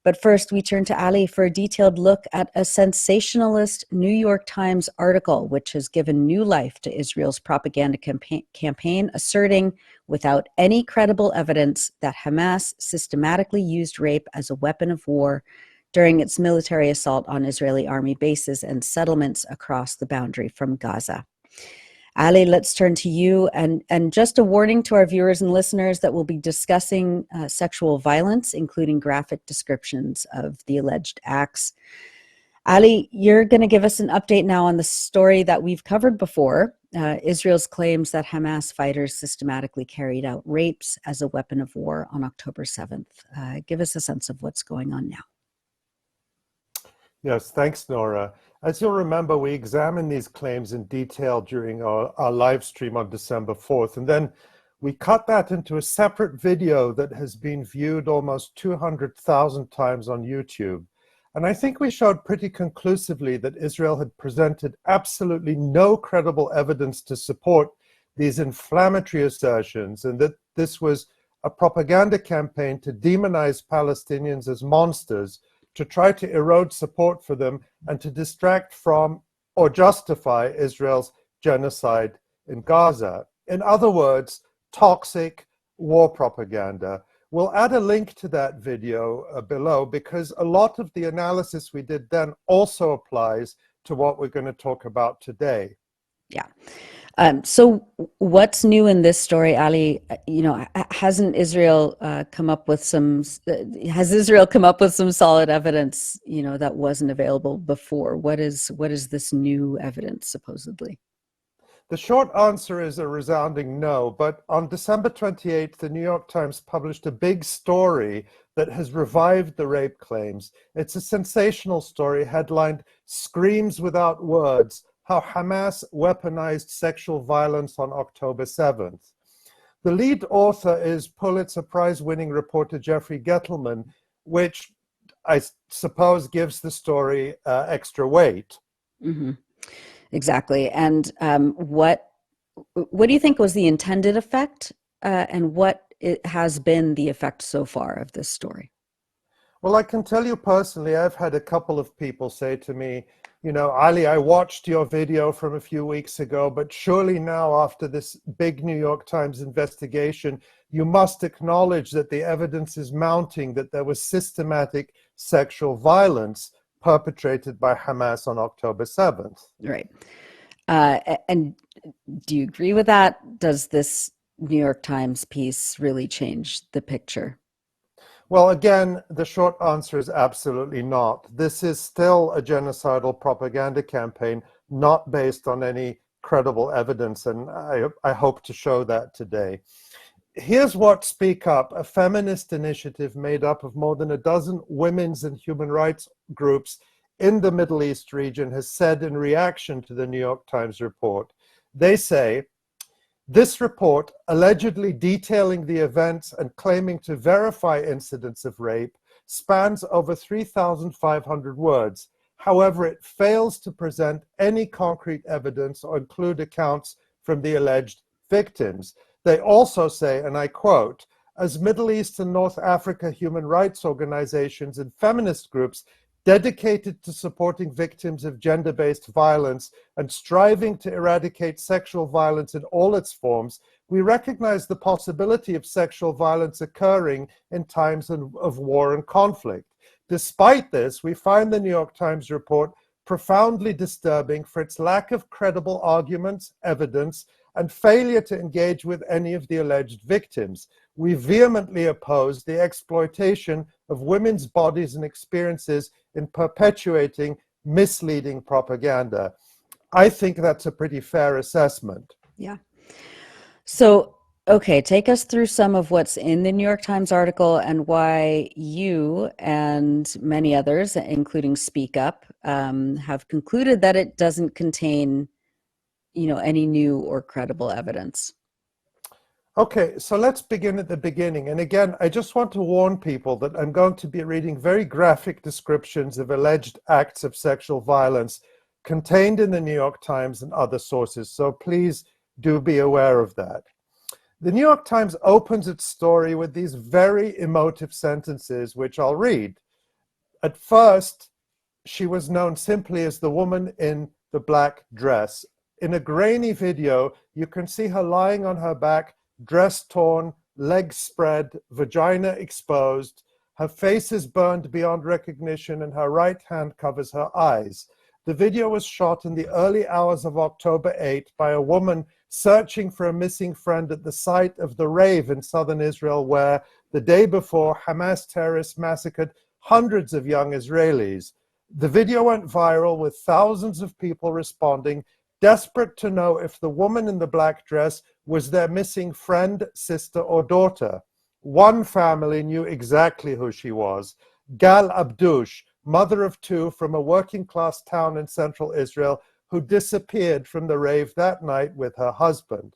But first, we turn to Ali for a detailed look at a sensationalist New York Times article, which has given new life to Israel's propaganda campaign, asserting, without any credible evidence, that Hamas systematically used rape as a weapon of war during its military assault on Israeli army bases and settlements across the boundary from Gaza. Ali, let's turn to you. And just a warning to our viewers and listeners that we'll be discussing sexual violence, including graphic descriptions of the alleged acts. Ali, you're going to give us an update now on the story that we've covered before, Israel's claims that Hamas fighters systematically carried out rapes as a weapon of war on October 7th. Give us a sense of what's going on now. Yes, thanks, Nora. As you'll remember, we examined these claims in detail during our live stream on December 4th, and then we cut that into a separate video that has been viewed almost 200,000 times on YouTube. And I think we showed pretty conclusively that Israel had presented absolutely no credible evidence to support these inflammatory assertions, and that this was a propaganda campaign to demonize Palestinians as monsters, to try to erode support for them, and to distract from or justify Israel's genocide in Gaza. In other words, toxic war propaganda. We'll add a link to that video below, because a lot of the analysis we did then also applies to what we're going to talk about today. Yeah. So what's new in this story, Ali? Hasn't Israel come up with some solid evidence, that wasn't available before? What is this new evidence, supposedly? The short answer is a resounding no, but on December 28th, the New York Times published a big story that has revived the rape claims. It's a sensational story headlined, "Screams Without Words: How Hamas Weaponized Sexual Violence on October 7th. The lead author is Pulitzer Prize-winning reporter Jeffrey Gettleman, which I suppose gives the story extra weight. Mm-hmm. Exactly. And what do you think was the intended effect, and what has been the effect so far of this story? Well, I can tell you personally, I've had a couple of people say to me, Ali, I watched your video from a few weeks ago, but surely now, after this big New York Times investigation, you must acknowledge that the evidence is mounting that there was systematic sexual violence perpetrated by Hamas on October 7th. Right. And do you agree with that? Does this New York Times piece really change the picture? Well, again, the short answer is absolutely not. This is still a genocidal propaganda campaign, not based on any credible evidence, and I hope to show that today. Here's what Speak Up, a feminist initiative made up of more than a dozen women's and human rights groups in the Middle East region, has said in reaction to the New York Times report. They say, "This report, allegedly detailing the events and claiming to verify incidents of rape, spans over 3,500 words. However, it fails to present any concrete evidence or include accounts from the alleged victims." They also say, and I quote, "As Middle East and North Africa human rights organizations and feminist groups dedicated to supporting victims of gender-based violence and striving to eradicate sexual violence in all its forms, we recognize the possibility of sexual violence occurring in times of war and conflict. Despite this, we find the New York Times report profoundly disturbing for its lack of credible arguments, evidence, and failure to engage with any of the alleged victims. We vehemently oppose the exploitation of women's bodies and experiences in perpetuating misleading propaganda." I think that's a pretty fair assessment. Yeah. So, okay, take us through some of what's in the New York Times article and why you and many others, including Speak Up, have concluded that it doesn't contain, any new or credible evidence. Okay, so let's begin at the beginning. And again, I just want to warn people that I'm going to be reading very graphic descriptions of alleged acts of sexual violence contained in the New York Times and other sources. So please do be aware of that. The New York Times opens its story with these very emotive sentences, which I'll read. At first, she was known simply as the woman in the black dress. In a grainy video, you can see her lying on her back, dress torn, legs spread, vagina exposed. Her face is burned beyond recognition and her right hand covers her eyes. The video was shot in the early hours of October 8 by a woman searching for a missing friend at the site of the rave in southern Israel, where the day before, Hamas terrorists massacred hundreds of young Israelis. The video went viral with thousands of people responding, desperate to know if the woman in the black dress was their missing friend, sister, or daughter. One family knew exactly who she was. Gal Abdush, mother of two from a working-class town in central Israel, who disappeared from the rave that night with her husband.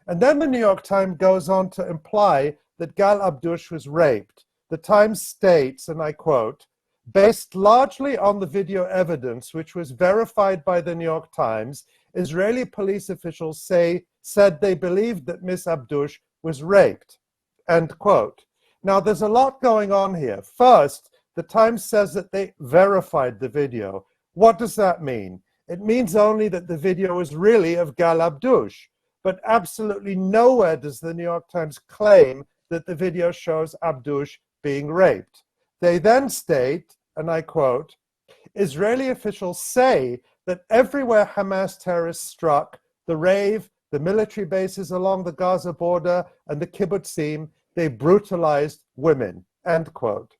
And then the New York Times goes on to imply that Gal Abdush was raped. The Times states, and I quote, "Based largely on the video evidence, which was verified by the New York Times, Israeli police officials said they believed that Miss Abdush was raped." End quote. Now, there's a lot going on here. First, the Times says that they verified the video. What does that mean? It means only that the video is really of Gal Abdush, but absolutely nowhere does the New York Times claim that the video shows Abdush being raped. They then state, and I quote, "Israeli officials say that everywhere Hamas terrorists struck, the rave, the military bases along the Gaza border, and the kibbutzim, they brutalized women," end quote.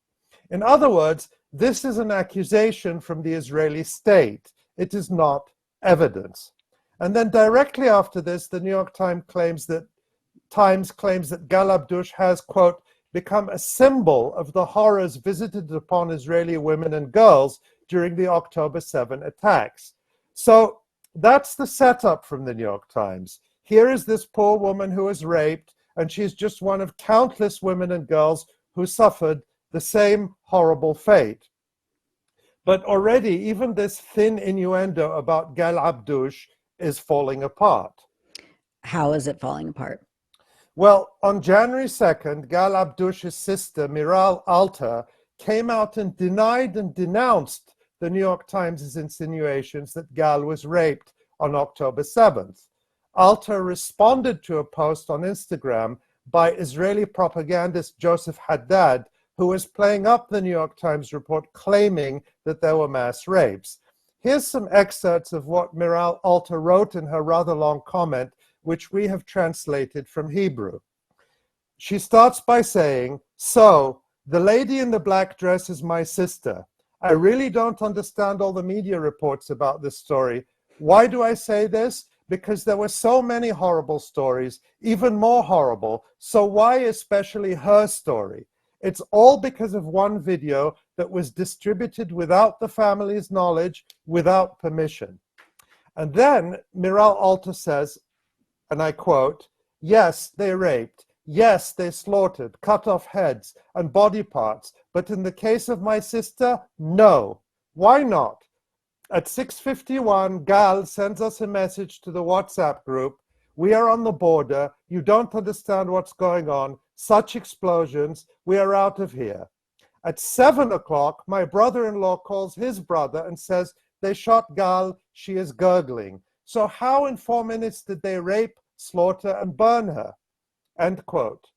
In other words, this is an accusation from the Israeli state. It is not evidence. And then directly after this, the New York Times claims that Gal Abdush has, quote, "become a symbol of the horrors visited upon Israeli women and girls during the October 7 attacks." So that's the setup from the New York Times. Here is this poor woman who was raped, and she's just one of countless women and girls who suffered the same horrible fate. But already, even this thin innuendo about Gal Abdush is falling apart. How is it falling apart? Well, on January 2nd, Gal Abdush's sister, Miral Alter, came out and denied and denounced the New York Times' insinuations that Gal was raped on October 7th. Alter responded to a post on Instagram by Israeli propagandist Joseph Haddad, who was playing up the New York Times report claiming that there were mass rapes. Here's some excerpts of what Miral Alter wrote in her rather long comment, which we have translated from Hebrew. She starts by saying, "So, the lady in the black dress is my sister. I really don't understand all the media reports about this story. Why do I say this? Because there were so many horrible stories, even more horrible. So why especially her story? It's all because of one video that was distributed without the family's knowledge, without permission." And then Miral Alter says, and I quote, "Yes, they raped. Yes, they slaughtered, cut off heads and body parts. But in the case of my sister, no. Why not? At 6:51, Gal sends us a message to the WhatsApp group. We are on the border. You don't understand what's going on. Such explosions. We are out of here. At 7 o'clock, my brother-in-law calls his brother and says they shot Gal. She is gurgling. So how in 4 minutes did they rape, slaughter, and burn her?" End quote.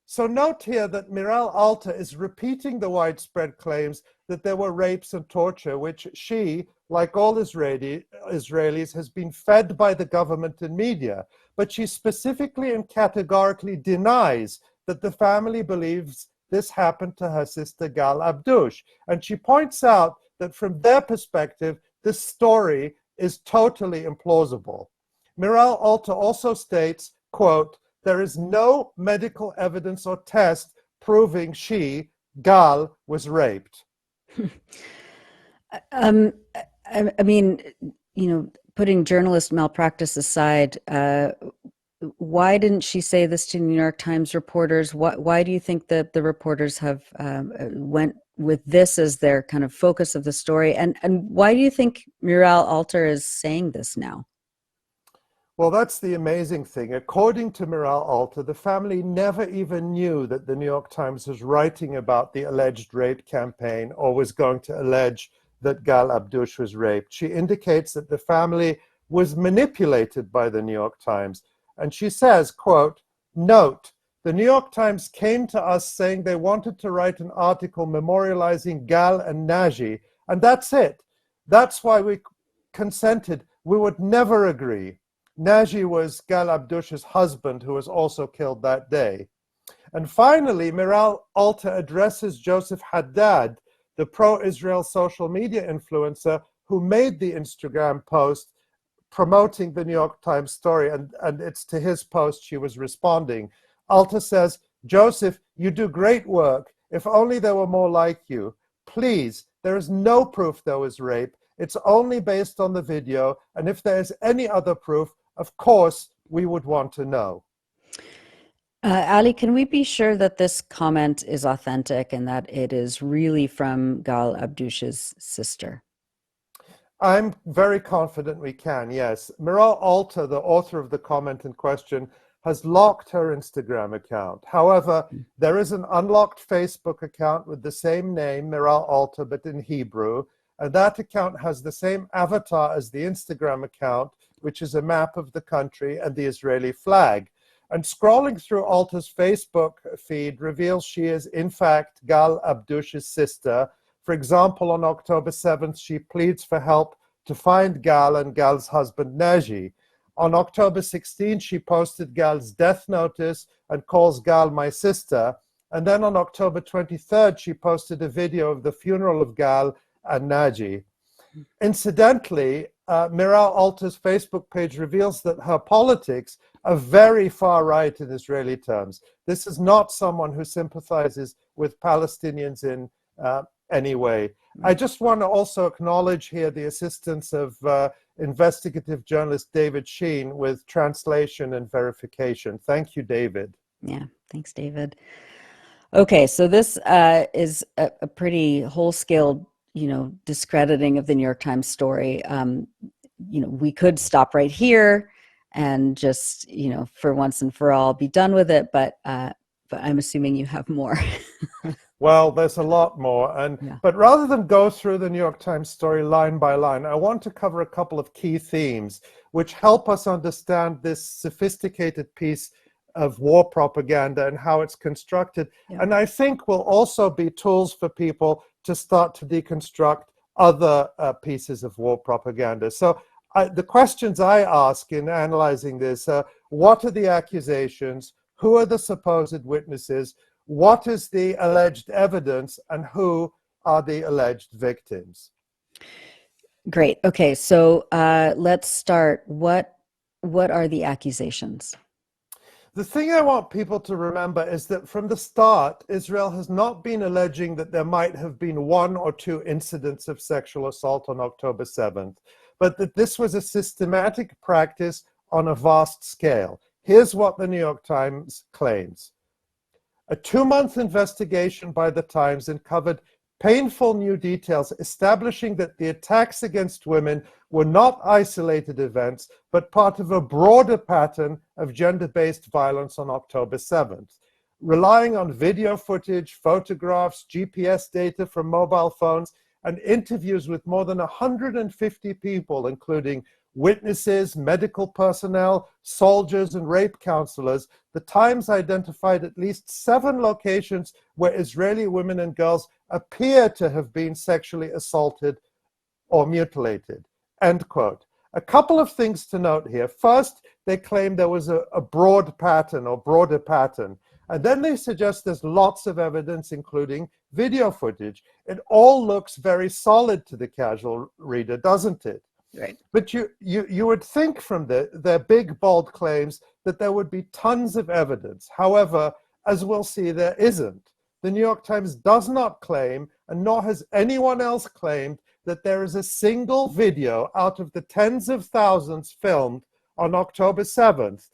So note here that Miral Alter is repeating the widespread claims that there were rapes and torture, which she, like all Israelis, has been fed by the government and media. But she specifically and categorically denies that the family believes this happened to her sister Gal Abdush. And she points out that from their perspective, this story is totally implausible. Miral Alter also states, quote, "There is no medical evidence or test proving she, Gal, was raped." Um, I mean, putting journalist malpractice aside, why didn't she say this to New York Times reporters? Why do you think that the reporters have went with this as their kind of focus of the story? And why do you think Miral Alter is saying this now? Well, that's the amazing thing. According to Miral Alter, the family never even knew that the New York Times was writing about the alleged rape campaign or was going to allege that Gal Abdush was raped. She indicates that the family was manipulated by the New York Times. And she says, quote, "Note, the New York Times came to us saying they wanted to write an article memorializing Gal and Naji, and that's it. That's why we consented. We would never agree." Naji was Gal Abdush's husband, who was also killed that day. And finally, Miral Alter addresses Joseph Haddad, the pro-Israel social media influencer who made the Instagram post promoting the New York Times story, and it's to his post she was responding. Alter says, "Joseph, you do great work. If only there were more like you. Please, there is no proof there was rape. It's only based on the video, and if there is any other proof, of course, we would want to know." Ali, can we be sure that this comment is authentic and that it is really from Gal Abdush's sister? I'm very confident we can, yes. Miral Alter, the author of the comment in question, has locked her Instagram account. However, there is an unlocked Facebook account with the same name, Miral Alter, but in Hebrew, and that account has the same avatar as the Instagram account, which is a map of the country and the Israeli flag. And scrolling through Alter's Facebook feed reveals she is, in fact, Gal Abdush's sister. For example, on October 7th, she pleads for help to find Gal and Gal's husband, Naji. On October 16th, she posted Gal's death notice and calls Gal my sister. And then on October 23rd, she posted a video of the funeral of Gal and Naji. Incidentally, Miral Alter's Facebook page reveals that her politics are very far right in Israeli terms. This is not someone who sympathizes with Palestinians in any way. I just want to also acknowledge here the assistance of investigative journalist David Sheen with translation and verification. Thank you, David. Yeah, thanks, David. Okay, so this is a pretty whole-scale, discrediting of the New York Times story. We could stop right here and just, for once and for all, be done with it. But I'm assuming you have more. Well, there's a lot more. But rather than go through the New York Times story line by line, I want to cover a couple of key themes which help us understand this sophisticated piece of war propaganda and how it's constructed. Yeah. And I think will also be tools for people to start to deconstruct other pieces of war propaganda. So the questions I ask in analyzing this are, what are the accusations? Who are the supposed witnesses? What is the alleged evidence? And who are the alleged victims? Great. Okay, so let's start. What are the accusations? The thing I want people to remember is that from the start, Israel has not been alleging that there might have been one or two incidents of sexual assault on October 7th, but that this was a systematic practice on a vast scale. Here's what the New York Times claims. A 2-month investigation by the Times uncovered painful new details establishing that the attacks against women were not isolated events, but part of a broader pattern of gender-based violence on October 7th. Relying on video footage, photographs, GPS data from mobile phones, and interviews with more than 150 people, including witnesses, medical personnel, soldiers, and rape counselors, the Times identified at least 7 locations where Israeli women and girls appear to have been sexually assaulted or mutilated. End quote. A couple of things to note here. First, they claim there was a broad pattern or broader pattern. And then they suggest there's lots of evidence, including video footage. It all looks very solid to the casual reader, doesn't it? Right. But you would think from their big, bold claims that there would be tons of evidence. However, as we'll see, there isn't. The New York Times does not claim, and nor has anyone else claimed, that there is a single video out of the tens of thousands filmed on October 7th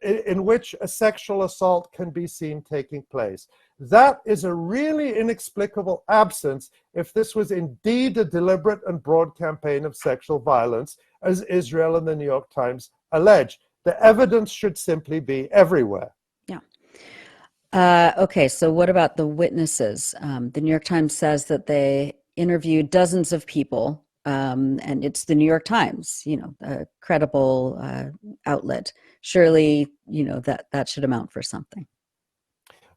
in which a sexual assault can be seen taking place. That is a really inexplicable absence if this was indeed a deliberate and broad campaign of sexual violence, as Israel and the New York Times allege. The evidence should simply be everywhere. Yeah. Okay, so what about the witnesses? The New York Times says that they interviewed dozens of people, and it's the New York Times, a credible outlet. Surely, that should amount for something.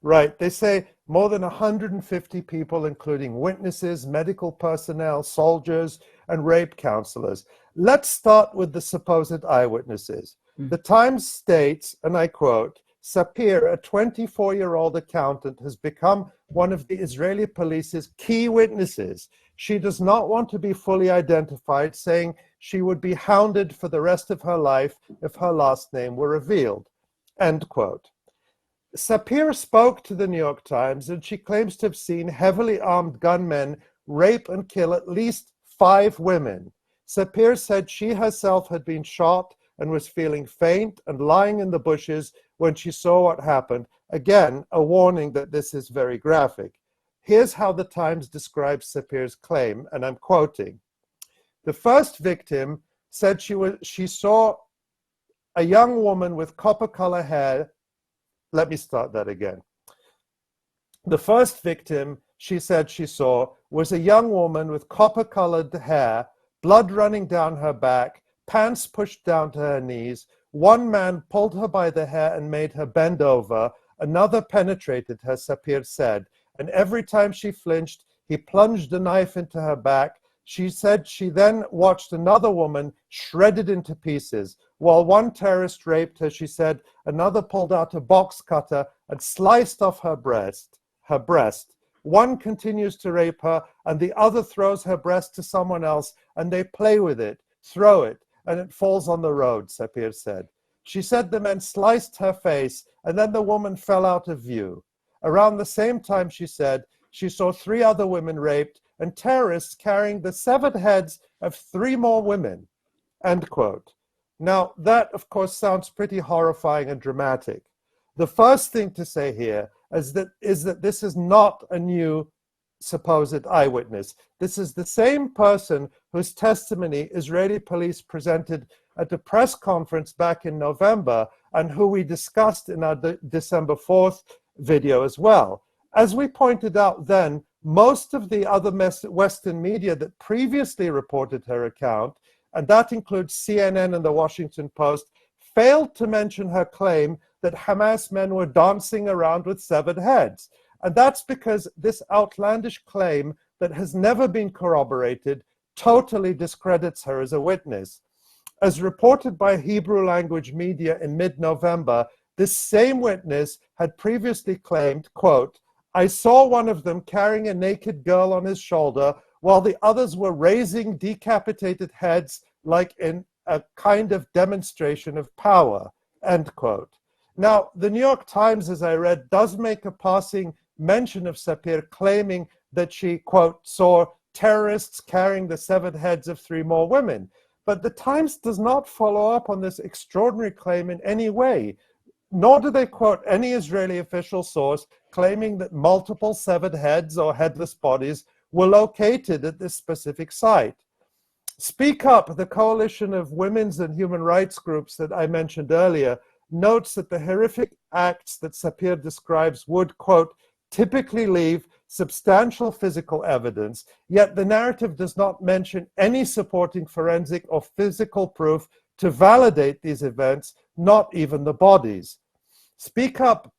Right. They say more than 150 people, including witnesses, medical personnel, soldiers, and rape counselors. Let's start with the supposed eyewitnesses. The Times states, and I quote, Sapir, a 24-year-old accountant, has become one of the Israeli police's key witnesses. She does not want to be fully identified, saying she would be hounded for the rest of her life if her last name were revealed. End quote. Sapir spoke to the New York Times, and she claims to have seen heavily armed gunmen rape and kill at least 5 women. Sapir said she herself had been shot and was feeling faint and lying in the bushes when she saw what happened. Again, a warning that this is very graphic. Here's how the Times describes Sapir's claim, and I'm quoting. The first victim said she saw a young woman with copper color hair. Let me start that again. The first victim she said she saw was a young woman with copper-colored hair, blood running down her back, pants pushed down to her knees. One man pulled her by the hair and made her bend over. Another penetrated her, Sapir said, and every time she flinched, he plunged a knife into her back. She said she then watched another woman shredded into pieces. While one terrorist raped her, she said another pulled out a box cutter and sliced off her breast. One continues to rape her, and the other throws her breast to someone else, and they play with it, throw it, and it falls on the road, Sapir said. She said the men sliced her face, and then the woman fell out of view. Around the same time, she said, she saw 3 other women raped, and terrorists carrying the severed heads of 3 more women, end quote. Now, that, of course, sounds pretty horrifying and dramatic. The first thing to say here is that this is not a new supposed eyewitness. This is the same person whose testimony Israeli police presented at a press conference back in November and who we discussed in our December 4th video as well. As we pointed out then, most of the other Western media that previously reported her account, and that includes CNN and the Washington Post, failed to mention her claim that Hamas men were dancing around with severed heads. And that's because this outlandish claim that has never been corroborated totally discredits her as a witness. As reported by Hebrew language media in mid-November, this same witness had previously claimed, quote, I saw one of them carrying a naked girl on his shoulder while the others were raising decapitated heads like in a kind of demonstration of power, end quote. Now, the New York Times, as I read, does make a passing mention of Sapir, claiming that she, quote, saw terrorists carrying the severed heads of 3 more women. But the Times does not follow up on this extraordinary claim in any way, nor do they quote any Israeli official source claiming that multiple severed heads or headless bodies were located at this specific site. Speak Up, the coalition of women's and human rights groups that I mentioned earlier, notes that the horrific acts that Sapir describes would, quote, typically leave substantial physical evidence, yet the narrative does not mention any supporting forensic or physical proof to validate these events, not even the bodies. Speak Up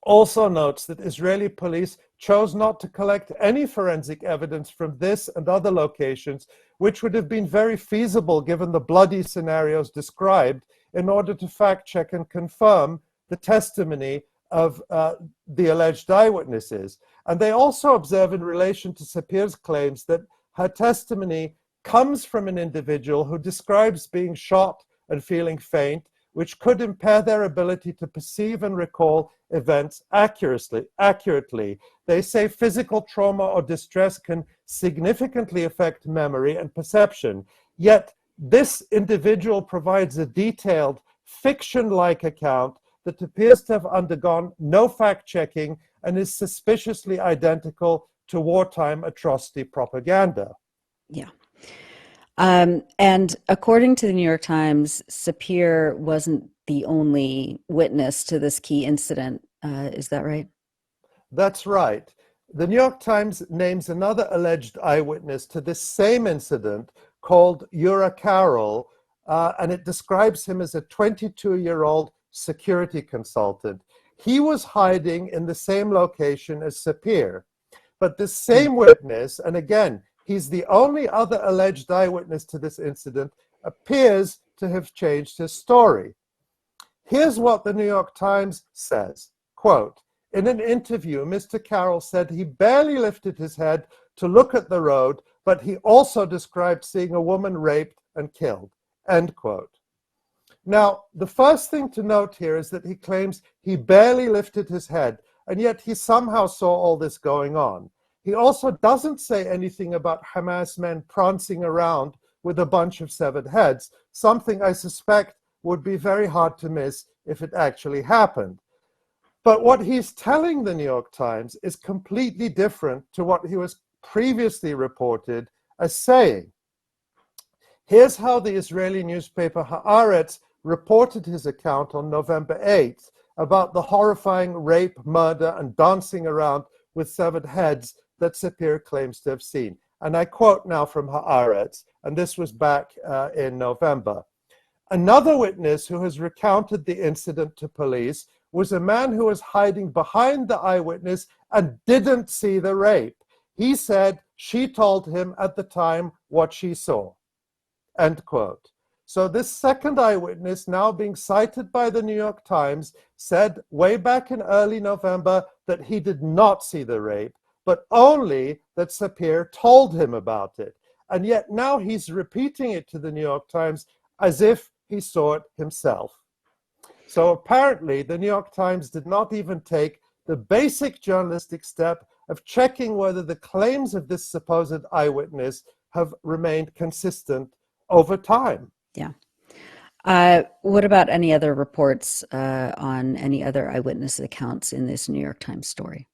also notes that Israeli police chose not to collect any forensic evidence from this and other locations, which would have been very feasible given the bloody scenarios described, in order to fact-check and confirm the testimony of the alleged eyewitnesses. And they also observe in relation to Sapir's claims that her testimony comes from an individual who describes being shot and feeling faint, which could impair their ability to perceive and recall events accurately. They say physical trauma or distress can significantly affect memory and perception. Yet this individual provides a detailed, fiction-like account that appears to have undergone no fact-checking and is suspiciously identical to wartime atrocity propaganda. Yeah. And according to the New York Times, Sapir wasn't the only witness to this key incident. Is that right? That's right. The New York Times names another alleged eyewitness to this same incident called Ura Carroll, and it describes him as a 22-year-old security consultant. He was hiding in the same location as Sapir. But this Mm. same witness, and again, he's the only other alleged eyewitness to this incident, appears to have changed his story. Here's what the New York Times says, quote, in an interview, Mr. Carroll said he barely lifted his head to look at the road, but he also described seeing a woman raped and killed, end quote. Now, the first thing to note here is that he claims he barely lifted his head, and yet he somehow saw all this going on. He also doesn't say anything about Hamas men prancing around with a bunch of severed heads, something I suspect would be very hard to miss if it actually happened. But what he's telling the New York Times is completely different to what he was previously reported as saying. Here's how the Israeli newspaper Haaretz reported his account on November 8th about the horrifying rape, murder, and dancing around with severed heads that Sapir claims to have seen. And I quote now from Haaretz, and this was back in November. Another witness who has recounted the incident to police was a man who was hiding behind the eyewitness and didn't see the rape. He said she told him at the time what she saw. End quote. So this second eyewitness, now being cited by the New York Times, said way back in early November that he did not see the rape, but only that Sapir told him about it. And yet now he's repeating it to the New York Times as if he saw it himself. So apparently the New York Times did not even take the basic journalistic step of checking whether the claims of this supposed eyewitness have remained consistent over time. Yeah. What about any other reports on any other eyewitness accounts in this New York Times story?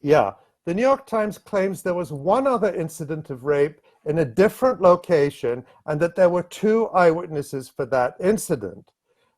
Yeah, the New York Times claims there was one other incident of rape in a different location and that there were two eyewitnesses for that incident.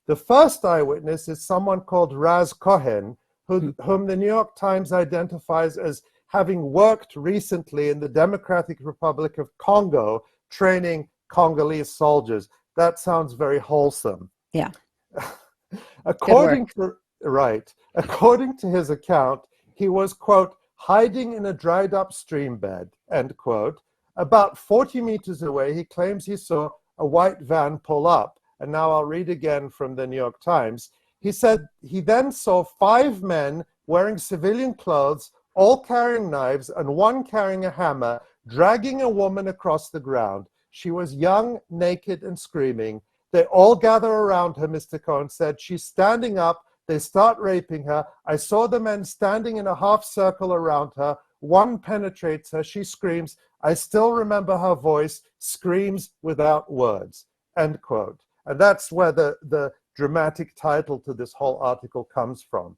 The first eyewitness is someone called Raz Cohen, whom the New York Times identifies as having worked recently in the Democratic Republic of Congo training Congolese soldiers. That sounds very wholesome. Yeah, good According work. to right, according to his account, he was, quote, hiding in a dried up stream bed, end quote. About 40 meters away, he claims he saw a white van pull up. And now I'll read again from the New York Times. He said he then saw five men wearing civilian clothes, all carrying knives, and one carrying a hammer, dragging a woman across the ground. She was young, naked, and screaming. They all gather around her, Mr. Cohen said. She's standing up. They start raping her. I saw the men standing in a half circle around her. One penetrates her. She screams. I still remember her voice, screams without words, end quote. And that's where the dramatic title to this whole article comes from.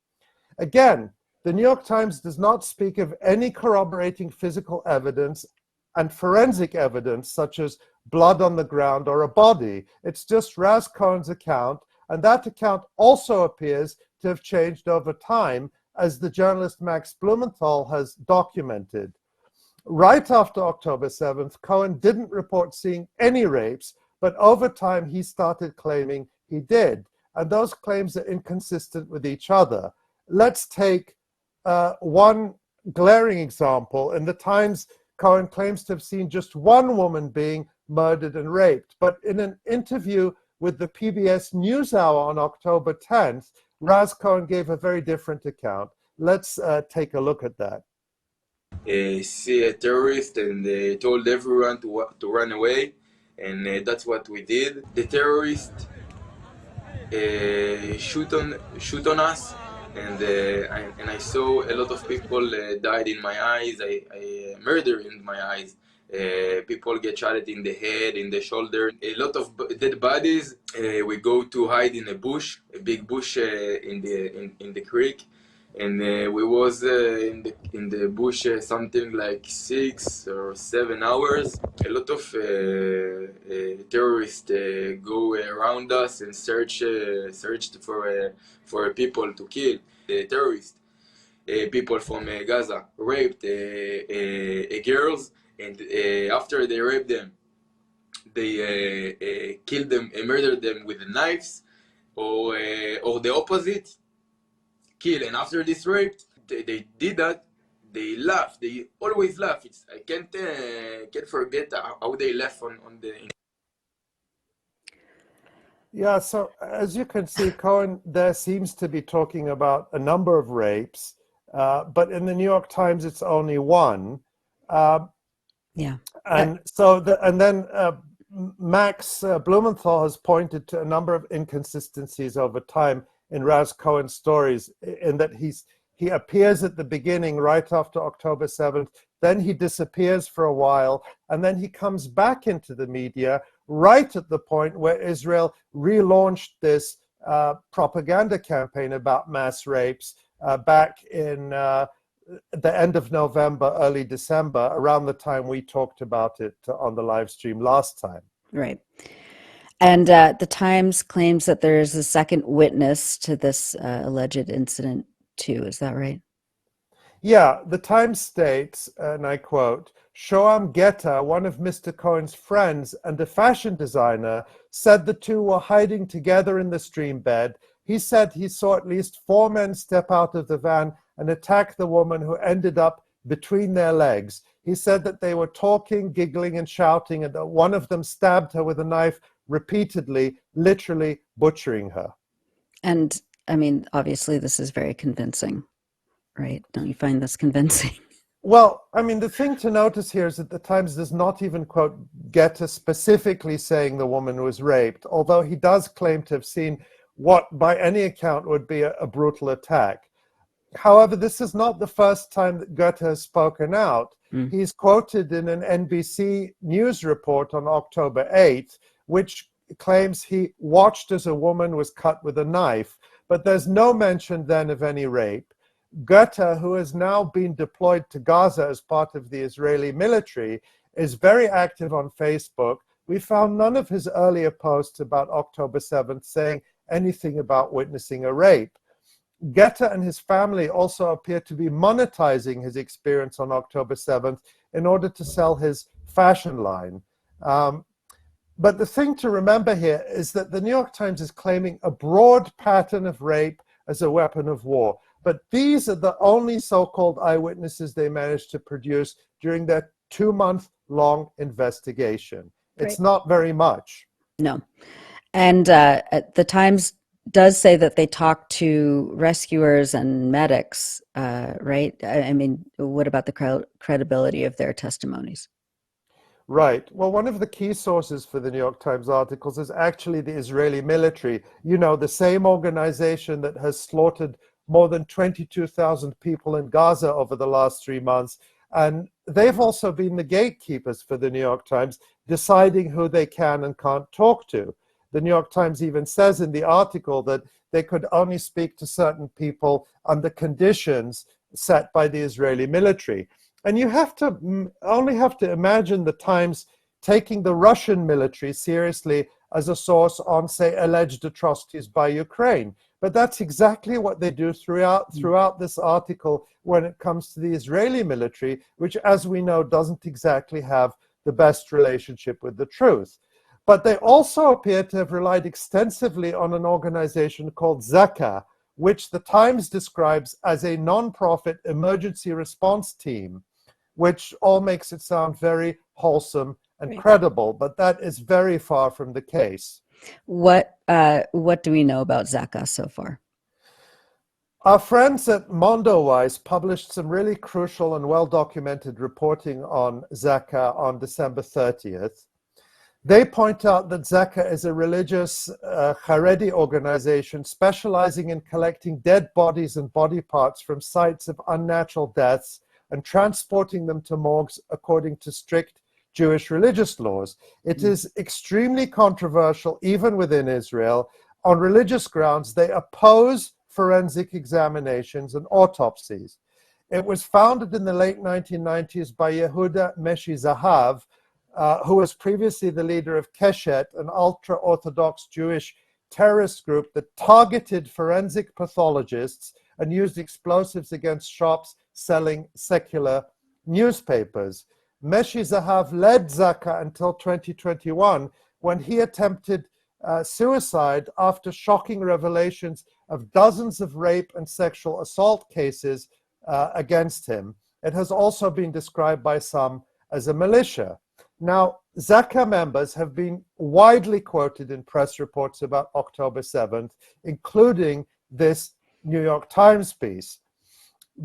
Again, the New York Times does not speak of any corroborating physical evidence and forensic evidence, such as blood on the ground or a body. It's just Raz Cohen's account, and that account also appears to have changed over time, as the journalist Max Blumenthal has documented. Right after October 7th, Cohen didn't report seeing any rapes, but over time he started claiming he did. And those claims are inconsistent with each other. Let's take one glaring example. In the Times, Cohen claims to have seen just one woman being murdered and raped. But in an interview with the PBS NewsHour on October 10th, Raz Cohen gave a very different account. Let's take a look at that. See a terrorist and told everyone to run away, and that's what we did. The terrorist shoot on us, and I saw a lot of people died in my eyes. I murder in my eyes. People get shot in the head, in the shoulder. A lot of dead bodies. We go to hide in a bush, a big bush in the creek. and we was in the bush something like 6 or 7 hours. A lot of terrorists go around us and searched for people to kill. The terrorists, people from Gaza, raped girls, and after they raped them, they killed them and murdered them with knives, or the opposite, kill. And after this rape, they did that. They laugh. They always laugh. I can't forget how they laugh on the. Yeah, so as you can see, Cohen, there seems to be talking about a number of rapes, but in the New York Times, it's only one. Yeah. And so, and then Max Blumenthal has pointed to a number of inconsistencies over time in Raz Cohen's stories, in that he appears at the beginning right after October 7th, then he disappears for a while, and then he comes back into the media right at the point where Israel relaunched this propaganda campaign about mass rapes back in the end of November, early December, around the time we talked about it on the live stream last time. Right. And the Times claims that there is a second witness to this alleged incident too. Is that right? Yeah, the Times states, and I quote, Shoam Geta, one of Mr. Cohen's friends and a fashion designer, said the two were hiding together in the stream bed. He said he saw at least 4 men step out of the van and attack the woman, who ended up between their legs. He said that they were talking, giggling, and shouting, and that one of them stabbed her with a knife repeatedly, literally butchering her. And I mean, obviously, this is very convincing, right? Don't you find this convincing? Well, I mean, the thing to notice here is that the Times does not even quote Geta specifically saying the woman was raped, although he does claim to have seen what, by any account, would be a brutal attack. However, this is not the first time that Goethe has spoken out. He's quoted in an NBC News report on October 8th, which claims he watched as a woman was cut with a knife, but there's no mention then of any rape. Goethe, who has now been deployed to Gaza as part of the Israeli military, is very active on Facebook. We found none of his earlier posts about October 7th saying anything about witnessing a rape. Goethe and his family also appear to be monetizing his experience on October 7th in order to sell his fashion line. But the thing to remember here is that the New York Times is claiming a broad pattern of rape as a weapon of war. But these are the only so-called eyewitnesses they managed to produce during their 2-month-long investigation. It's not very much. No. And the Times does say that they talked to rescuers and medics, right? I mean, what about the credibility of their testimonies? Right. Well, one of the key sources for the New York Times articles is actually the Israeli military. You know, the same organization that has slaughtered more than 22,000 people in Gaza over the last 3 months. And they've also been the gatekeepers for the New York Times, deciding who they can and can't talk to. The New York Times even says in the article that they could only speak to certain people under conditions set by the Israeli military. And you only have to imagine the Times taking the Russian military seriously as a source on, say, alleged atrocities by Ukraine. But that's exactly what they do throughout this article when it comes to the Israeli military, which, as we know, doesn't exactly have the best relationship with the truth. But they also appear to have relied extensively on an organization called Zaka, which the Times describes as a non-profit emergency response team, which all makes it sound very wholesome and credible, but that is very far from the case. What do we know about Zaka so far? Our friends at MondoWise published some really crucial and well-documented reporting on Zaka on December 30th. They point out that Zaka is a religious Haredi organization specializing in collecting dead bodies and body parts from sites of unnatural deaths and transporting them to morgues according to strict Jewish religious laws. It is extremely controversial, even within Israel. On religious grounds, they oppose forensic examinations and autopsies. It was founded in the late 1990s by Yehuda Meshi Zahav, who was previously the leader of Keshet, an ultra-Orthodox Jewish terrorist group that targeted forensic pathologists and used explosives against shops selling secular newspapers. Meshi Zahav led Zaka until 2021, when he attempted suicide after shocking revelations of dozens of rape and sexual assault cases against him. It has also been described by some as a militia. Now, Zaka members have been widely quoted in press reports about October 7th, including this New York Times piece.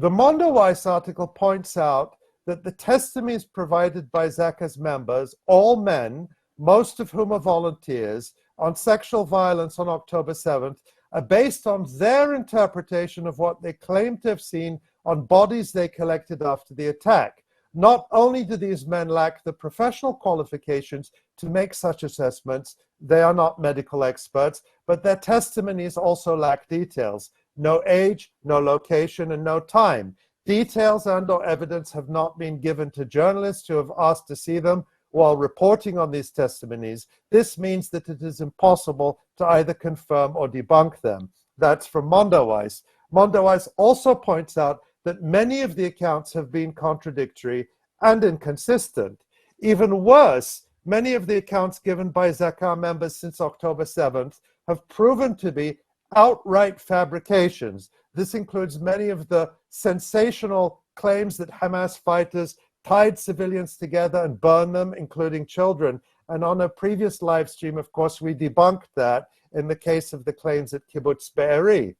The Mondoweiss article points out that the testimonies provided by Zaka's members, all men, most of whom are volunteers, on sexual violence on October 7th, are based on their interpretation of what they claim to have seen on bodies they collected after the attack. Not only do these men lack the professional qualifications to make such assessments, they are not medical experts, but their testimonies also lack details. No age, no location, and no time. Details and/or evidence have not been given to journalists who have asked to see them while reporting on these testimonies. This means that it is impossible to either confirm or debunk them. That's from Mondoweiss. Mondoweiss also points out that many of the accounts have been contradictory and inconsistent. Even worse, many of the accounts given by Zaka members since October 7th have proven to be outright fabrications. This includes many of the sensational claims that Hamas fighters tied civilians together and burned them, including children. And on a previous live stream, of course, we debunked that in the case of the claims at Kibbutz Be'eri.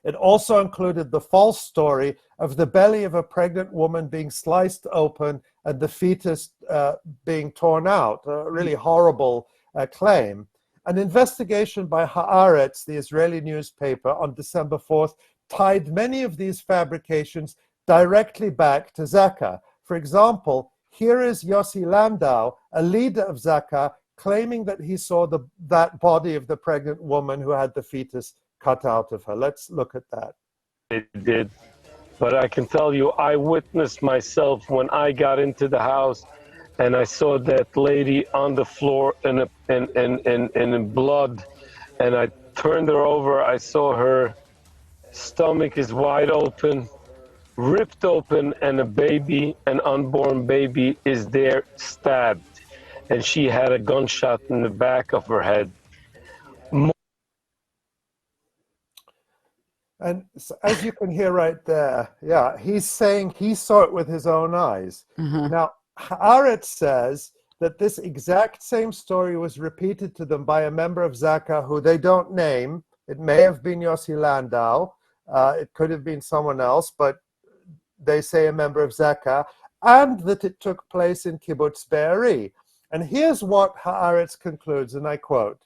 It also included the false story of the belly of a pregnant woman being sliced open and the fetus being torn out, a really horrible claim. An investigation by Haaretz, the Israeli newspaper, on December 4th tied many of these fabrications directly back to Zaka. For example, here is Yossi Landau, a leader of Zaka, claiming that he saw that body of the pregnant woman who had the fetus cut out of her. Let's look at that. It did, but I can tell you, I witnessed myself when I got into the house and I saw that lady on the floor in blood, and I turned her over. I saw her stomach is wide open, ripped open, and a baby, an unborn baby, is there stabbed, and she had a gunshot in the back of her head. And as you can hear right there, yeah, he's saying he saw it with his own eyes. Now, Haaretz says that this exact same story was repeated to them by a member of Zaka who they don't name. It may have been Yossi Landau. It could have been someone else, but they say a member of Zaka, and that it took place in Kibbutz Be'eri. And here's what Haaretz concludes, and I quote.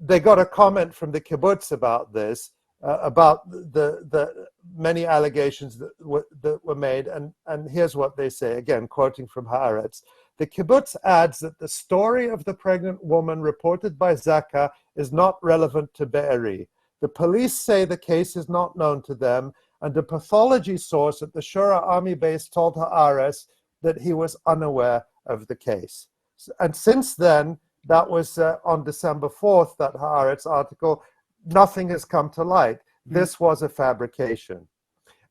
They got a comment from the kibbutz about this, about the many allegations that were made, and here's what they say, again, quoting from Haaretz. The kibbutz adds that the story of the pregnant woman reported by Zaka is not relevant to Be'eri. The police say the case is not known to them, and a pathology source at the Shura army base told Haaretz that he was unaware of the case. And since then, that was on December 4th, that Haaretz article, nothing has come to light. This was a fabrication.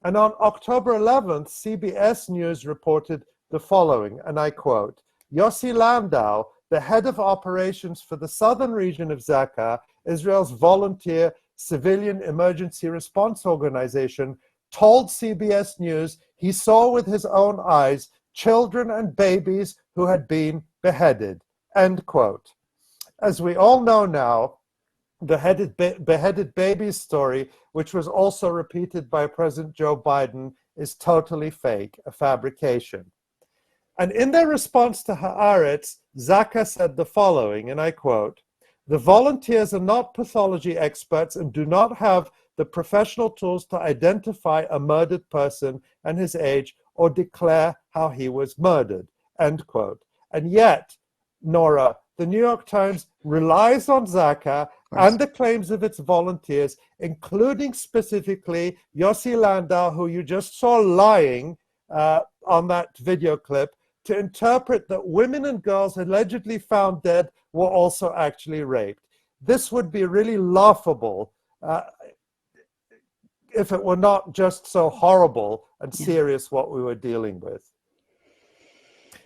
And on October 11th, CBS News reported the following, and I quote, Yossi Landau, the head of operations for the southern region of Zaka, Israel's volunteer civilian emergency response organization, told CBS News he saw with his own eyes children and babies who had been beheaded, end quote. As we all know now, the beheaded babies story, which was also repeated by President Joe Biden, is totally fake, a fabrication. And in their response to Haaretz, Zaka said the following, and I quote, the volunteers are not pathology experts and do not have the professional tools to identify a murdered person and his age or declare how he was murdered, end quote. And yet, Nora, the New York Times relies on Zaka and the claims of its volunteers, including specifically Yossi Landau, who you just saw lying on that video clip, to interpret that women and girls allegedly found dead were also actually raped. This would be really laughable if it were not just so horrible and serious what we were dealing with.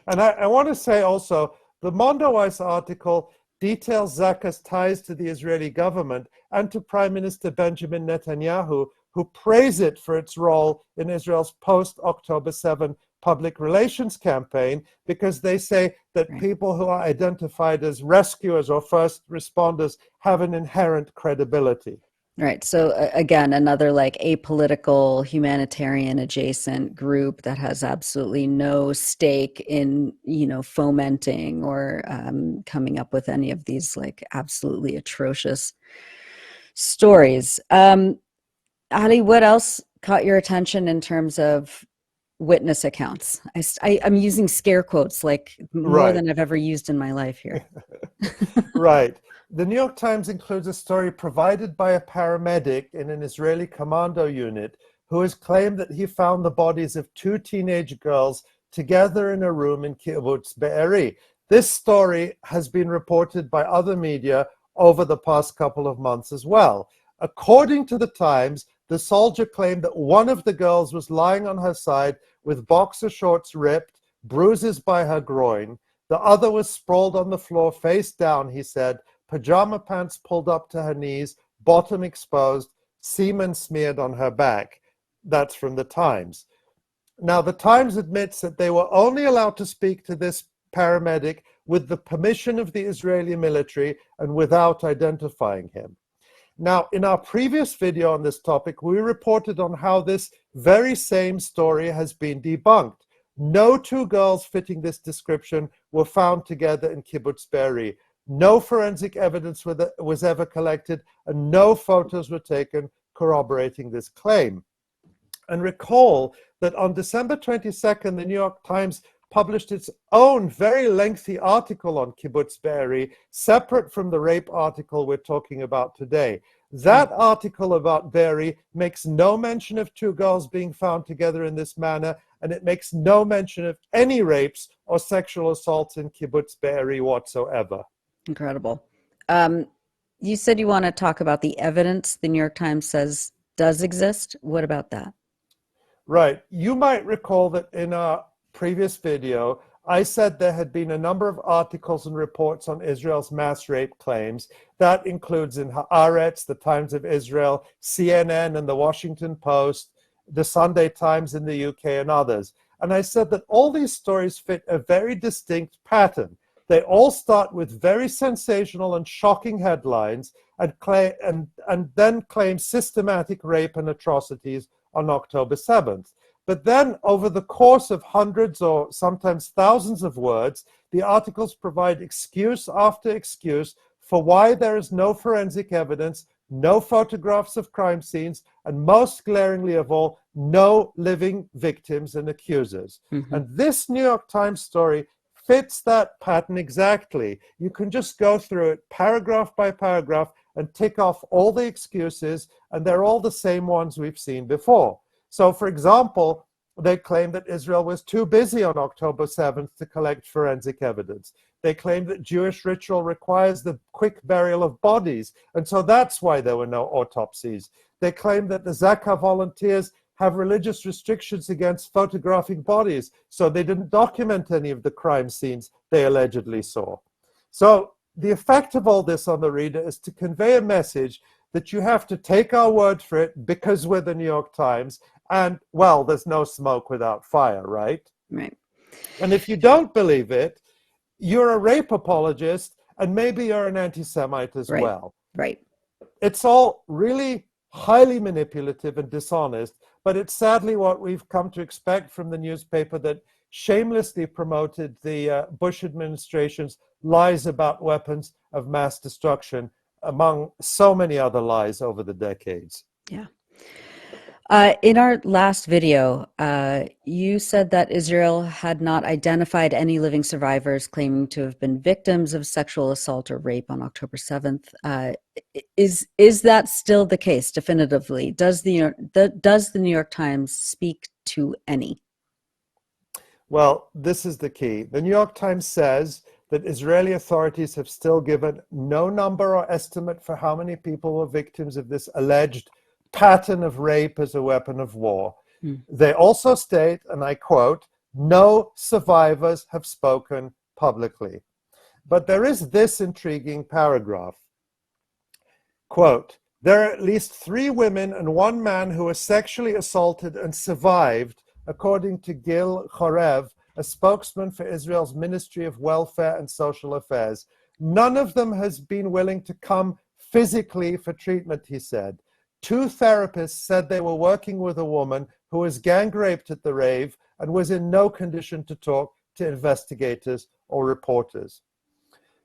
And I want to say also, the Mondoweiss article details Zaka's ties to the Israeli government and to Prime Minister Benjamin Netanyahu, who praise it for its role in Israel's post-October 7 public relations campaign, because they say that people who are identified as rescuers or first responders have an inherent credibility. Right. So again, another like apolitical humanitarian adjacent group that has absolutely no stake in, fomenting or coming up with any of these like absolutely atrocious stories. Ali, what else caught your attention in terms of witness accounts? I'm using scare quotes like more than I've ever used in my life here. Right. The New York Times includes a story provided by a paramedic in an Israeli commando unit who has claimed that he found the bodies of 2 teenage girls together in a room in Kibbutz Be'eri. This story has been reported by other media over the past couple of months as well. According to the Times, the soldier claimed that one of the girls was lying on her side with boxer shorts ripped, bruises by her groin. The other was sprawled on the floor face down, he said, pajama pants pulled up to her knees, bottom exposed, semen smeared on her back. That's from the Times. Now, the Times admits that they were only allowed to speak to this paramedic with the permission of the Israeli military and without identifying him. Now, in our previous video on this topic, we reported on how this very same story has been debunked. No 2 girls fitting this description were found together in Kibbutz Be'eri. No forensic evidence was ever collected, and no photos were taken corroborating this claim. And recall that on December 22nd, the New York Times published its own very lengthy article on Kibbutz Be'eri, separate from the rape article we're talking about today. That article about Be'eri makes no mention of 2 girls being found together in this manner, and it makes no mention of any rapes or sexual assaults in Kibbutz Be'eri whatsoever. Incredible. You said you want to talk about the evidence the New York Times says does exist. What about that? Right. You might recall that in our previous video, I said there had been a number of articles and reports on Israel's mass rape claims. That includes in Haaretz, the Times of Israel, CNN and the Washington Post, the Sunday Times in the UK, and others. And I said that all these stories fit a very distinct pattern. They all start with very sensational and shocking headlines and then claim systematic rape and atrocities on October 7th. But then, over the course of hundreds or sometimes thousands of words, the articles provide excuse after excuse for why there is no forensic evidence, no photographs of crime scenes, and most glaringly of all, no living victims and accusers. Mm-hmm. And this New York Times story fits that pattern exactly. You can just go through it paragraph by paragraph and tick off all the excuses, and they're all the same ones we've seen before. So, for example, they claim that Israel was too busy on October 7th to collect forensic evidence. They claim that Jewish ritual requires the quick burial of bodies, and so that's why there were no autopsies. They claim that the Zaka volunteers have religious restrictions against photographing bodies, so they didn't document any of the crime scenes they allegedly saw. So the effect of all this on the reader is to convey a message that you have to take our word for it because we're the New York Times, and, well, there's no smoke without fire, right? Right. And if you don't believe it, you're a rape apologist, and maybe you're an anti-Semite as well. Right. It's all really highly manipulative and dishonest, but it's sadly what we've come to expect from the newspaper that shamelessly promoted the Bush administration's lies about weapons of mass destruction, among so many other lies over the decades. Yeah. In our last video, you said that Israel had not identified any living survivors claiming to have been victims of sexual assault or rape on October 7th. Is that still the case definitively? Does the New York Times speak to any? Well, this is the key. The New York Times says that Israeli authorities have still given no number or estimate for how many people were victims of this alleged pattern of rape as a weapon of war. They also state, and I quote, no survivors have spoken publicly. But there is this intriguing paragraph. Quote, there are at least 3 women and 1 man who were sexually assaulted and survived, according to Gil Chorev, a spokesman for Israel's Ministry of Welfare and Social Affairs. None of them has been willing to come physically for treatment, he said. 2 therapists said they were working with a woman who was gang raped at the rave and was in no condition to talk to investigators or reporters.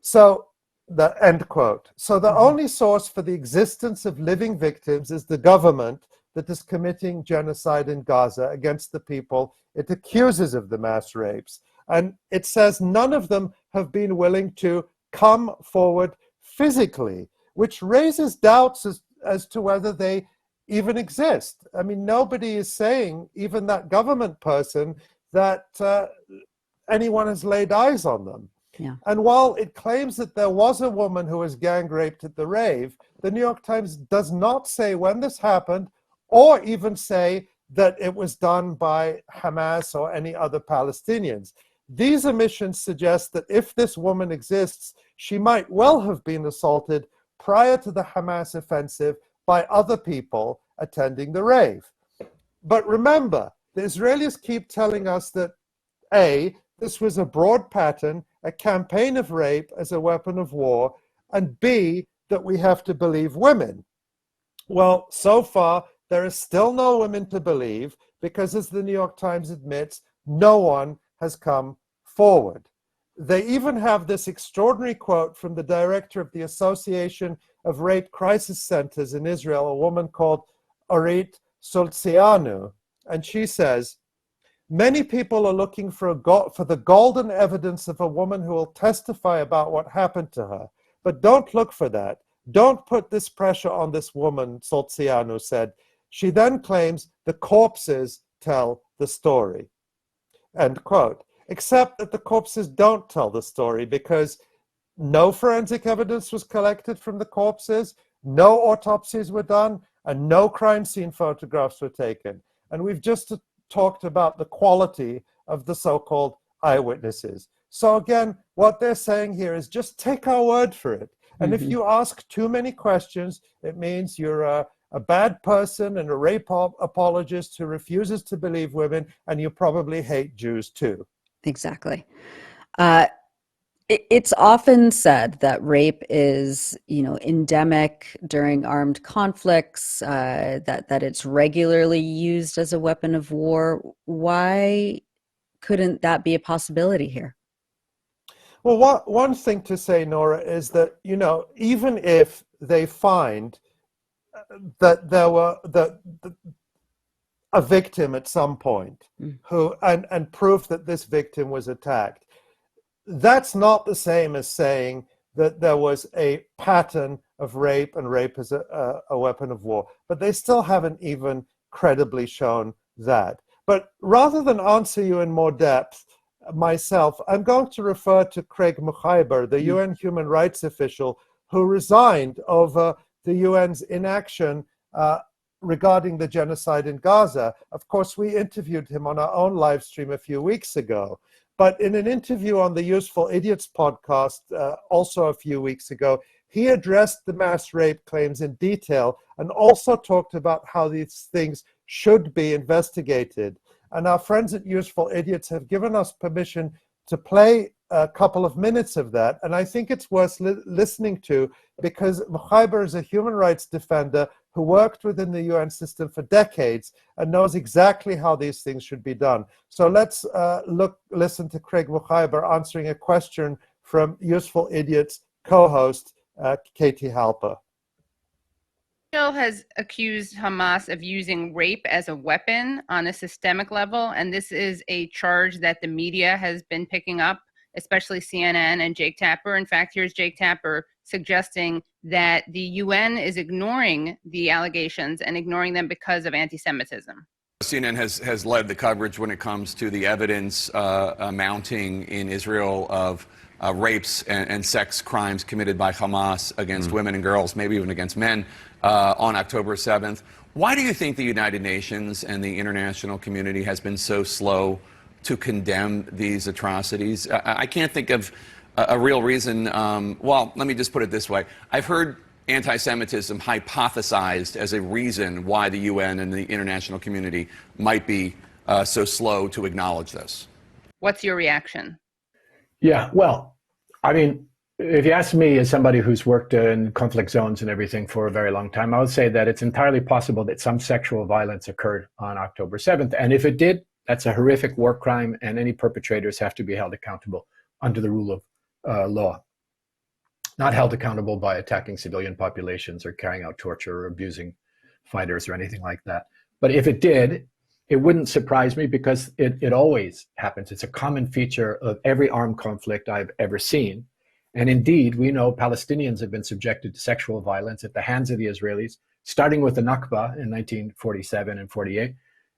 So, the end quote. So the only source for the existence of living victims is the government that is committing genocide in Gaza against the people it accuses of the mass rapes. And it says none of them have been willing to come forward physically, which raises doubts as to whether they even exist. I mean, nobody is saying, even that government person, that anyone has laid eyes on them. Yeah. And while it claims that there was a woman who was gang raped at the rave, the New York Times does not say when this happened or even say that it was done by Hamas or any other Palestinians. These omissions suggest that if this woman exists, she might well have been assaulted prior to the Hamas offensive by other people attending the rave. But remember, the Israelis keep telling us that A, this was a broad pattern, a campaign of rape as a weapon of war, and B, that we have to believe women. Well, so far, there is still no women to believe because, as the New York Times admits, no one has come forward. They even have this extraordinary quote from the director of the Association of Rape Crisis Centers in Israel, a woman called Orit Soltsianu, and she says, many people are looking for the golden evidence of a woman who will testify about what happened to her. But don't look for that. Don't put this pressure on this woman, Soltsianu said. She then claims the corpses tell the story. End quote. Except that the corpses don't tell the story because no forensic evidence was collected from the corpses, no autopsies were done, and no crime scene photographs were taken. And we've just talked about the quality of the so-called eyewitnesses. So again, what they're saying here is just take our word for it. And if you ask too many questions, it means you're a bad person and a rape apologist who refuses to believe women, and you probably hate Jews too. Exactly. It's often said that rape is, endemic during armed conflicts, that it's regularly used as a weapon of war. Why couldn't that be a possibility here? Well, one thing to say, Nora, is that, even if they find that there were a victim at some point who and proof that this victim was attacked, that's not the same as saying that there was a pattern of rape and rape as a weapon of war. But they still haven't even credibly shown that. But rather than answer you in more depth myself, I'm going to refer to Craig Mukhaiber, the UN human rights official who resigned over the UN's inaction regarding the genocide in Gaza. Of course, we interviewed him on our own live stream a few weeks ago. But in an interview on the Useful Idiots podcast, also a few weeks ago, he addressed the mass rape claims in detail and also talked about how these things should be investigated. And our friends at Useful Idiots have given us permission to play a couple of minutes of that. And I think it's worth listening to because Mukhaiber is a human rights defender who worked within the UN system for decades and knows exactly how these things should be done. So let's listen to Craig Mukhaiber answering a question from Useful Idiots co-host Katie Halper. Israel has accused Hamas of using rape as a weapon on a systemic level, and this is a charge that the media has been picking up, especially CNN and Jake Tapper. In fact, here's Jake Tapper suggesting that the UN is ignoring the allegations and ignoring them because of anti-Semitism. CNN has led the coverage when it comes to the evidence mounting in Israel of rapes and sex crimes committed by Hamas against women and girls, maybe even against men, on October 7th. Why do you think the United Nations and the international community has been so slow to condemn these atrocities? I can't think of a real reason. Well, let me just put it this way. I've heard anti-Semitism hypothesized as a reason why the UN and the international community might be so slow to acknowledge this. What's your reaction? Yeah, well, I mean, if you ask me as somebody who's worked in conflict zones and everything for a very long time, I would say that it's entirely possible that some sexual violence occurred on October 7th. And if it did, that's a horrific war crime, and any perpetrators have to be held accountable under the rule of law. Not held accountable by attacking civilian populations or carrying out torture or abusing fighters or anything like that. But if it did, it wouldn't surprise me, because it always happens. It's a common feature of every armed conflict I've ever seen. And indeed, we know Palestinians have been subjected to sexual violence at the hands of the Israelis, starting with the Nakba in 1947 and 48,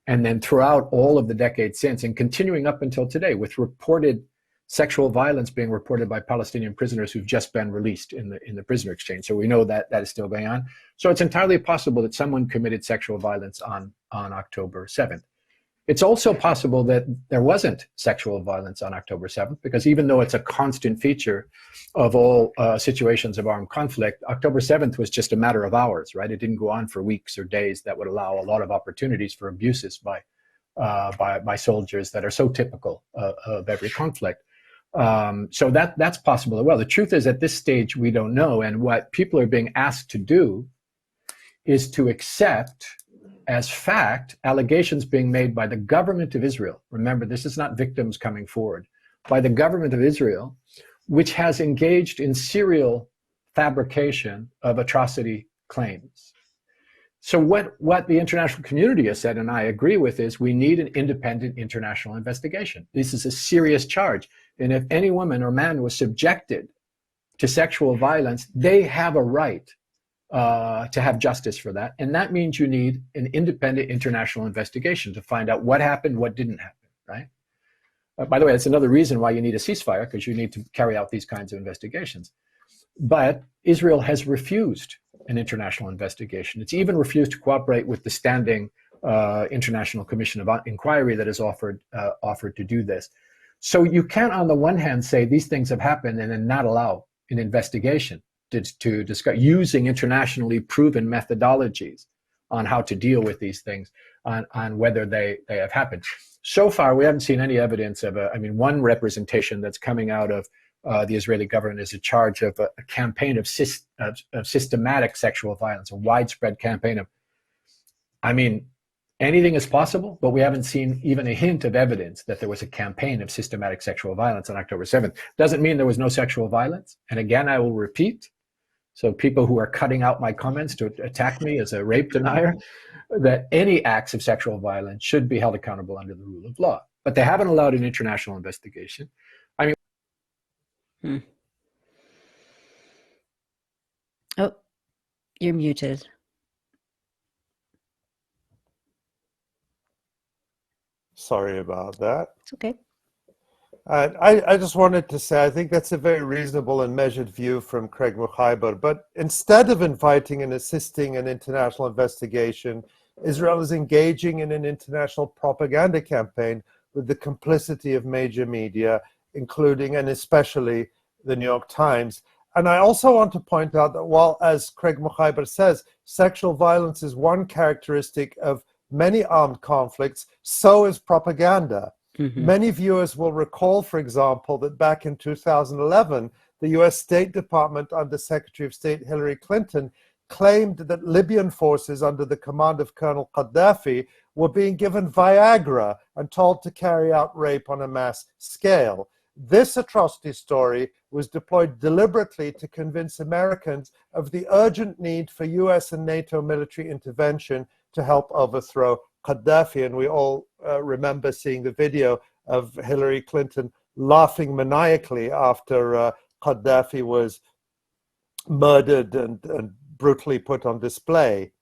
and then throughout all of the decades since, and continuing up until today, with reported sexual violence being reported by Palestinian prisoners who've just been released in the prisoner exchange. So we know that that is still going on. So it's entirely possible that someone committed sexual violence on October 7th. It's also possible that there wasn't sexual violence on October 7th, because even though it's a constant feature of all situations of armed conflict, October 7th was just a matter of hours, right? It didn't go on for weeks or days. That would allow a lot of opportunities for abuses by soldiers that are so typical of every conflict. So that's possible as well. The truth is, at this stage, we don't know. And what people are being asked to do is to accept as fact allegations being made by the government of Israel. Remember, this is not victims coming forward. By the government of Israel, which has engaged in serial fabrication of atrocity claims. So what the international community has said, and I agree with, is we need an independent international investigation. This is a serious charge. And if any woman or man was subjected to sexual violence, they have a right to have justice for that. And that means you need an independent international investigation to find out what happened, what didn't happen, right? By the way, that's another reason why you need a ceasefire, because you need to carry out these kinds of investigations. But Israel has refused an international investigation. It's even refused to cooperate with the standing International Commission of Inquiry that is offered to do this. So you can't, on the one hand, say these things have happened and then not allow an investigation to discuss using internationally proven methodologies on how to deal with these things, on whether they have happened. So far, we haven't seen any evidence of one representation that's coming out of the Israeli government is a charge of a campaign of systematic sexual violence, a widespread campaign of, anything is possible, but we haven't seen even a hint of evidence that there was a campaign of systematic sexual violence on October 7th. Doesn't mean there was no sexual violence. And again, I will repeat, so people who are cutting out my comments to attack me as a rape denier, that any acts of sexual violence should be held accountable under the rule of law. But they haven't allowed an international investigation. Oh, you're muted. Sorry about that. It's okay. I just wanted to say, I think that's a very reasonable and measured view from Craig Mukhaiber. But instead of inviting and assisting an international investigation, Israel is engaging in an international propaganda campaign with the complicity of major media, including and especially the New York Times. And I also want to point out that while, as Craig Mukhaiber says, sexual violence is one characteristic of many armed conflicts, so is propaganda. Mm-hmm. Many viewers will recall, for example, that back in 2011, the US State Department under Secretary of State Hillary Clinton claimed that Libyan forces under the command of Colonel Gaddafi were being given Viagra and told to carry out rape on a mass scale. This atrocity story was deployed deliberately to convince Americans of the urgent need for US and NATO military intervention to help overthrow Gaddafi. And we all remember seeing the video of Hillary Clinton laughing maniacally after Gaddafi was murdered and brutally put on display.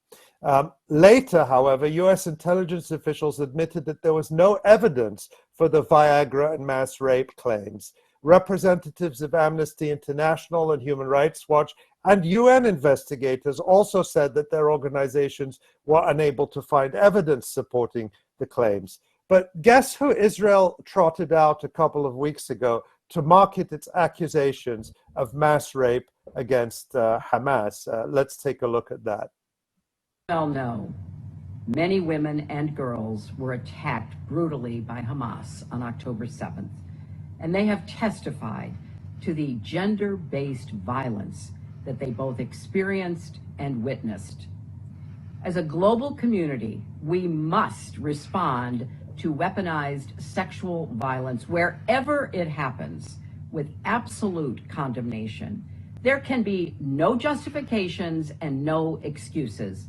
Later, however, US intelligence officials admitted that there was no evidence for the Viagra and mass rape claims. Representatives of Amnesty International and Human Rights Watch and UN investigators also said that their organizations were unable to find evidence supporting the claims. But guess who Israel trotted out a couple of weeks ago to market its accusations of mass rape against Hamas? Let's take a look at that. Well know, many women and girls were attacked brutally by Hamas on October 7th, and they have testified to the gender-based violence that they both experienced and witnessed. As a global community, we must respond to weaponized sexual violence wherever it happens with absolute condemnation. There can be no justifications and no excuses.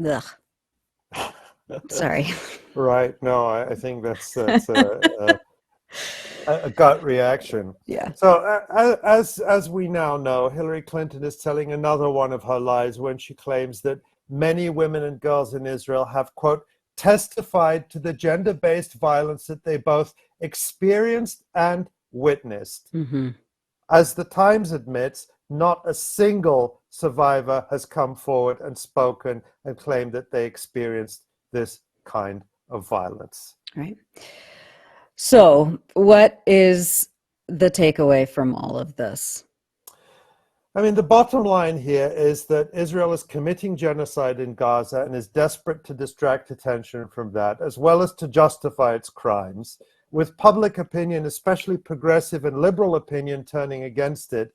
Ugh. Sorry. Right. No, I think that's a gut reaction. Yeah. So as we now know, Hillary Clinton is telling another one of her lies when she claims that many women and girls in Israel have, quote, testified to the gender-based violence that they both experienced and witnessed. Mm-hmm. As the Times admits, not a single survivor has come forward and spoken and claimed that they experienced this kind of violence. Right. So, what is the takeaway from all of this? I mean, the bottom line here is that Israel is committing genocide in Gaza and is desperate to distract attention from that, as well as to justify its crimes. With public opinion, especially progressive and liberal opinion, turning against it,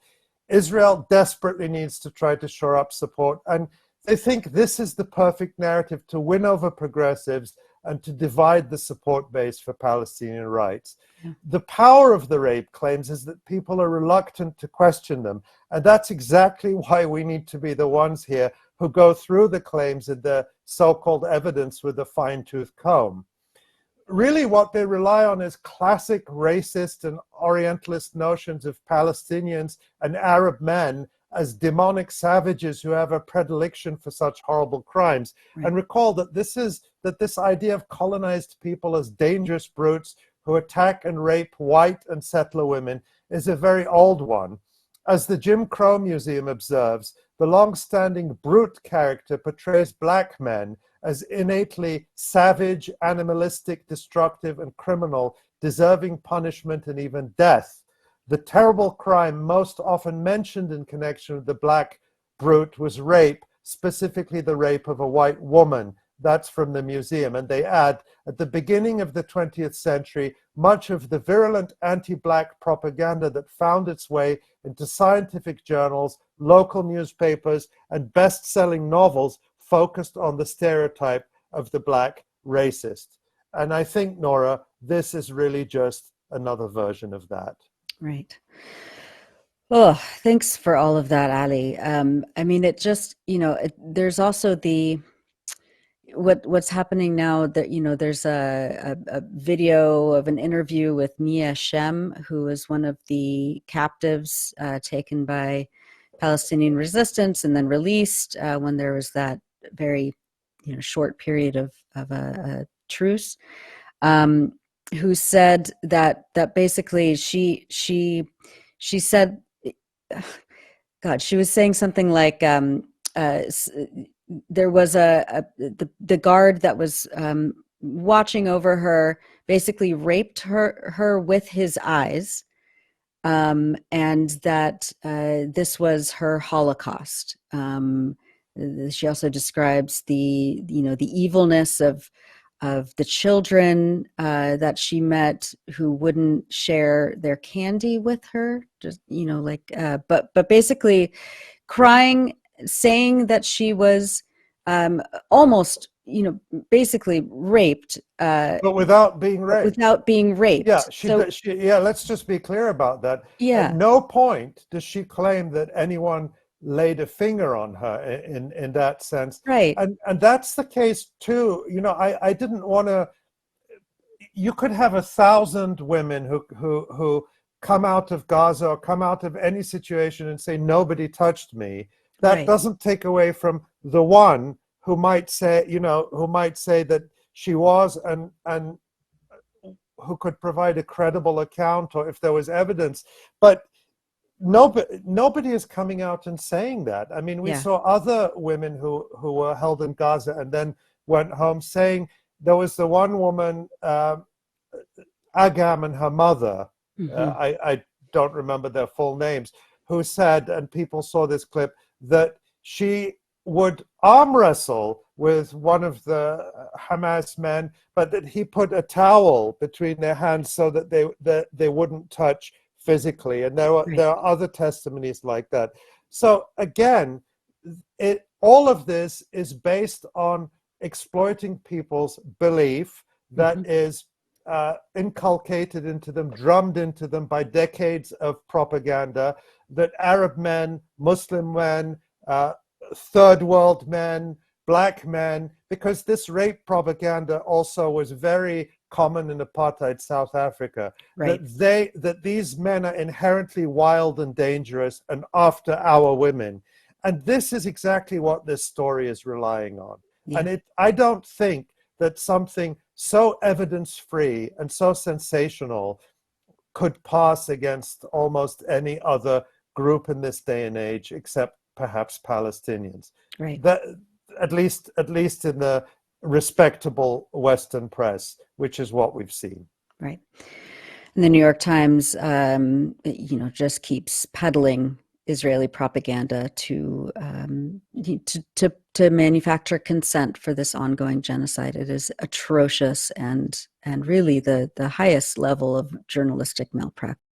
Israel desperately needs to try to shore up support. And they think this is the perfect narrative to win over progressives and to divide the support base for Palestinian rights. Yeah. The power of the rape claims is that people are reluctant to question them. And that's exactly why we need to be the ones here who go through the claims and the so-called evidence with a fine-tooth comb. Really, what they rely on is classic racist and Orientalist notions of Palestinians and Arab men as demonic savages who have a predilection for such horrible crimes. Right. And recall that this idea of colonized people as dangerous brutes who attack and rape white and settler women is a very old one. As the Jim Crow Museum observes, the long-standing brute character portrays black men as innately savage, animalistic, destructive, and criminal, deserving punishment and even death. The terrible crime most often mentioned in connection with the black brute was rape, specifically the rape of a white woman. That's from the museum. And they add, at the beginning of the 20th century, much of the virulent anti-black propaganda that found its way into scientific journals, local newspapers, and best-selling novels focused on the stereotype of the black racist. And I think, Nora, this is really just another version of that. Right. Oh, thanks for all of that, Ali. I mean, it just, there's also what's happening now that, there's a video of an interview with Mia Shem, who was one of the captives taken by Palestinian resistance and then released when there was that very short period of a truce, who said that basically she said, God, she was saying something like there was the guard that was watching over her basically raped her with his eyes, and that this was her Holocaust. She also describes the evilness of the children that she met who wouldn't share their candy with her, just but basically crying, saying that she was almost basically raped, but without being raped. without being raped. Yeah, So, yeah, let's just be clear about that. yeah, At no point does she claim that anyone laid a finger on her in that sense. right, And that's the case too. I didn't want to. You could have 1,000 women who come out of Gaza or come out of any situation and say nobody touched me. That right, doesn't take away from the one who might say, that she was, and who could provide a credible account, or if there was evidence. But nobody is coming out and saying that. I mean, we yeah, saw other women who were held in Gaza and then went home saying, there was the one woman, Agam, and her mother, hmm, I don't remember their full names, who said, and people saw this clip, that she would arm wrestle with one of the Hamas men, but that he put a towel between their hands so that they wouldn't touch physically. And there right, are other testimonies like that. So again, all of this is based on exploiting people's belief that hmm, is inculcated into them, drummed into them by decades of propaganda, that Arab men, Muslim men, third world men, black men, because this rape propaganda also was very common in apartheid South Africa, right, that these men are inherently wild and dangerous and after our women. And this is exactly what this story is relying on. yeah, And I don't think that something so evidence-free and so sensational could pass against almost any other group in this day and age, except perhaps Palestinians. right, That, at least in the respectable Western press, which is what we've seen. right. And the New York Times, just keeps peddling Israeli propaganda to manufacture consent for this ongoing genocide. It is atrocious and really the highest level of journalistic malpractice.